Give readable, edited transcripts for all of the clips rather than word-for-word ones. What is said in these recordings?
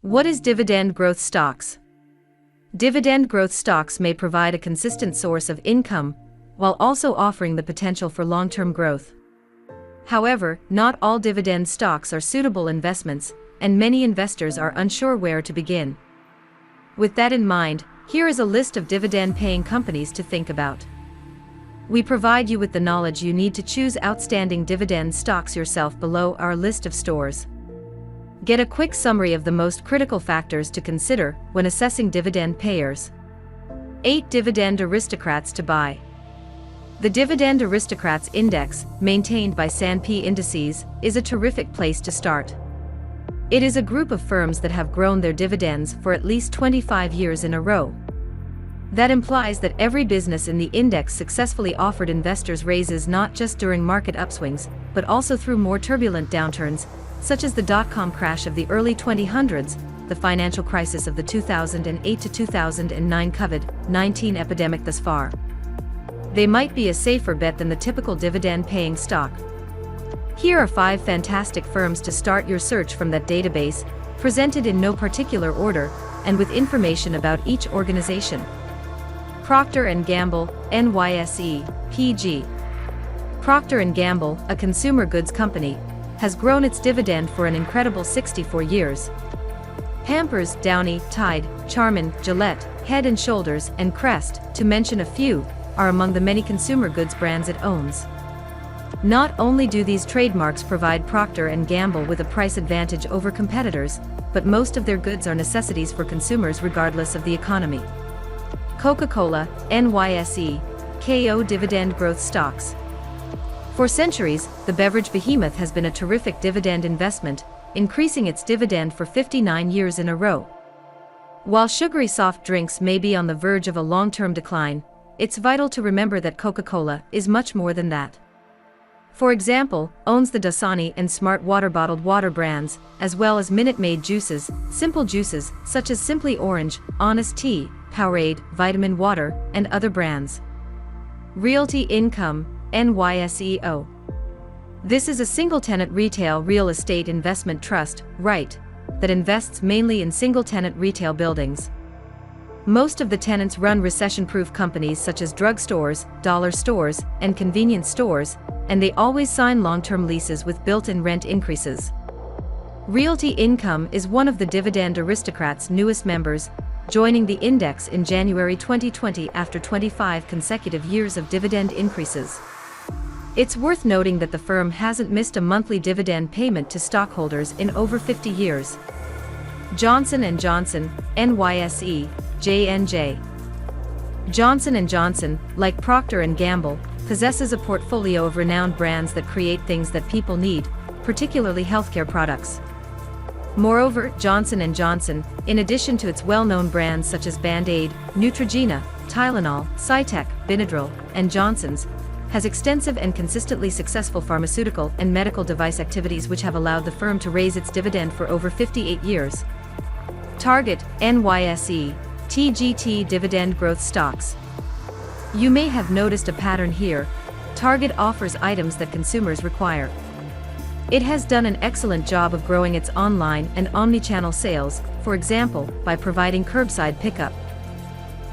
What is dividend growth stocks? Dividend growth stocks may provide a consistent source of income, while also offering the potential for long-term growth. However, not all dividend stocks are suitable investments, and many investors are unsure where to begin. With that in mind, here is a list of dividend-paying companies to think about. We provide you with the knowledge you need to choose outstanding dividend stocks yourself below our list of stores. Get a quick summary of the most critical factors to consider when assessing dividend payers. 8 Dividend Aristocrats to buy. The Dividend Aristocrats Index, maintained by S&P Indices, is a terrific place to start. It is a group of firms that have grown their dividends for at least 25 years in a row. That implies that every business in the index successfully offered investors raises not just during market upswings, but also through more turbulent downturns, such as the dot-com crash of the early 2000s, the financial crisis of the 2008 to 2009 COVID-19 epidemic thus far. They might be a safer bet than the typical dividend-paying stock. Here are 5 fantastic firms to start your search from that database, presented in no particular order, and with information about each organization. Procter & Gamble, NYSE, PG. Procter & Gamble, a consumer goods company, has grown its dividend for an incredible 64 years. Pampers, Downy, Tide, Charmin, Gillette, Head & Shoulders, and Crest, to mention a few, are among the many consumer goods brands it owns. Not only do these trademarks provide Procter & Gamble with a price advantage over competitors, but most of their goods are necessities for consumers regardless of the economy. Coca-Cola, NYSE, KO Dividend Growth Stocks. For centuries, the beverage behemoth has been a terrific dividend investment, increasing its dividend for 59 years in a row. While sugary soft drinks may be on the verge of a long-term decline, it's vital to remember that Coca-Cola is much more than that. For example, owns the Dasani and Smart Water bottled water brands, as well as Minute Maid juices, simple juices such as Simply Orange, Honest Tea, Powerade, Vitamin Water, and other brands. Realty Income, NYSEO. This is a single-tenant retail real estate investment trust, REIT, that invests mainly in single-tenant retail buildings. Most of the tenants run recession-proof companies such as drugstores, dollar stores, and convenience stores, and they always sign long-term leases with built-in rent increases. Realty Income is one of the Dividend Aristocrats' newest members, joining the index in January 2020 after 25 consecutive years of dividend increases. It's worth noting that the firm hasn't missed a monthly dividend payment to stockholders in over 50 years. Johnson & Johnson, NYSE, J&J. Johnson & Johnson, like Procter & Gamble, possesses a portfolio of renowned brands that create things that people need, particularly healthcare products. Moreover, Johnson & Johnson, in addition to its well-known brands such as Band-Aid, Neutrogena, Tylenol, Cytec, Benadryl, and Johnson's, has extensive and consistently successful pharmaceutical and medical device activities which have allowed the firm to raise its dividend for over 58 years. Target, NYSE, TGT Dividend Growth Stocks. You may have noticed a pattern here. Target offers items that consumers require. It has done an excellent job of growing its online and omnichannel sales, for example, by providing curbside pickup.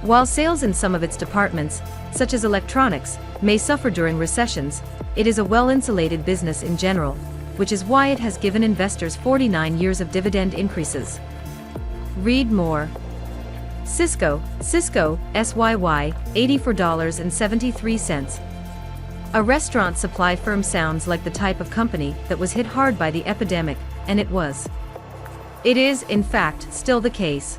While sales in some of its departments, such as electronics, may suffer during recessions, it is a well-insulated business in general, which is why it has given investors 49 years of dividend increases. Read more. Cisco, SYY, $84.73. A restaurant supply firm sounds like the type of company that was hit hard by the epidemic, and it was. It is, in fact, still the case.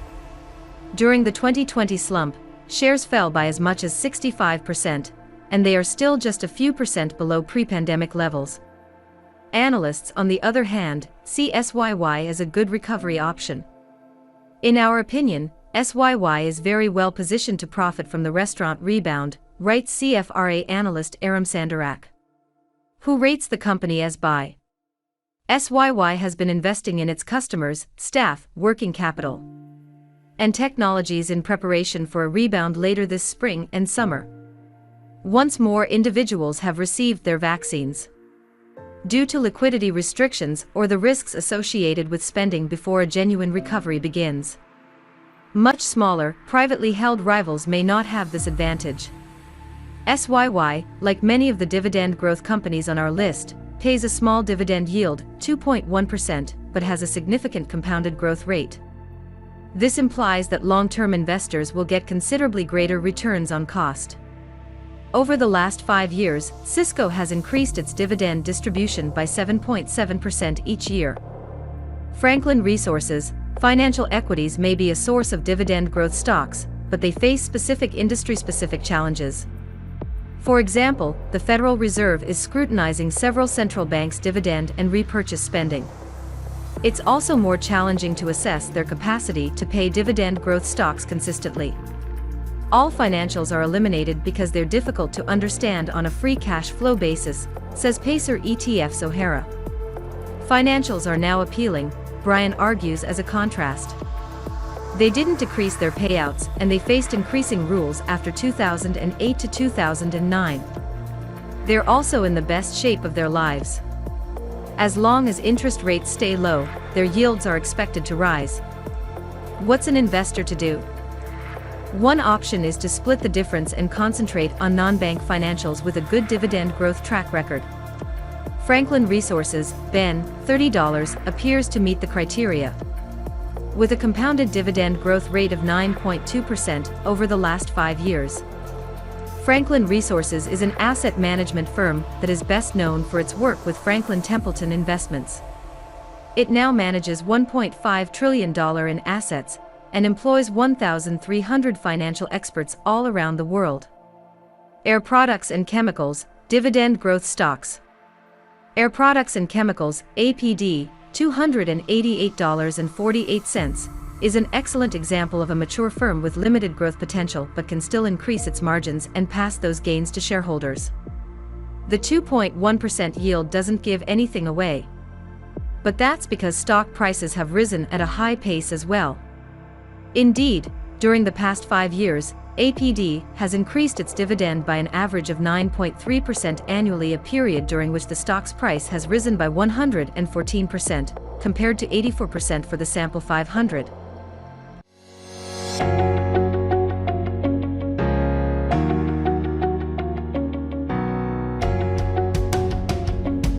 During the 2020 slump, shares fell by as much as 65%, and they are still just a few percent below pre-pandemic levels. Analysts, on the other hand, see SYY as a good recovery option. In our opinion, SYY is very well positioned to profit from the restaurant rebound, writes CFRA analyst Aram Sandarak, who rates the company as buy. SYY has been investing in its customers, staff, working capital, and technologies in preparation for a rebound later this spring and summer, once more individuals have received their vaccines. due to liquidity restrictions or the risks associated with spending before a genuine recovery begins. Much smaller, privately held rivals may not have this advantage. SYY, like many of the dividend growth companies on our list, pays a small dividend yield, 2.1%, but has a significant compounded growth rate. This implies that long-term investors will get considerably greater returns on cost. Over the last 5 years, Cisco has increased its dividend distribution by 7.7% each year. Franklin Resources, financial equities may be a source of dividend growth stocks, but they face specific industry-specific challenges. For example, the Federal Reserve is scrutinizing several central banks' dividend and repurchase spending. It's also more challenging to assess their capacity to pay dividend growth stocks consistently. All financials are eliminated because they're difficult to understand on a free cash flow basis, says Pacer ETF's O'Hara. Financials are now appealing, Brian argues as a contrast. They didn't decrease their payouts, and they faced increasing rules after 2008 to 2009. They're also in the best shape of their lives. As long as interest rates stay low, their yields are expected to rise. What's an investor to do? One option is to split the difference and concentrate on non-bank financials with a good dividend growth track record. Franklin Resources, Ben, $30, appears to meet the criteria. With a compounded dividend growth rate of 9.2% over the last 5 years. Franklin Resources is an asset management firm that is best known for its work with Franklin Templeton Investments. It now manages $1.5 trillion in assets, and employs 1,300 financial experts all around the world. Air Products and Chemicals, dividend growth stocks. Air Products and Chemicals, APD, $288.48, is an excellent example of a mature firm with limited growth potential but can still increase its margins and pass those gains to shareholders. The 2.1% yield doesn't give anything away. But that's because stock prices have risen at a high pace as well. Indeed, during the past 5 years, APD has increased its dividend by an average of 9.3% annually, a period during which the stock's price has risen by 114%, compared to 84% for the sample 500.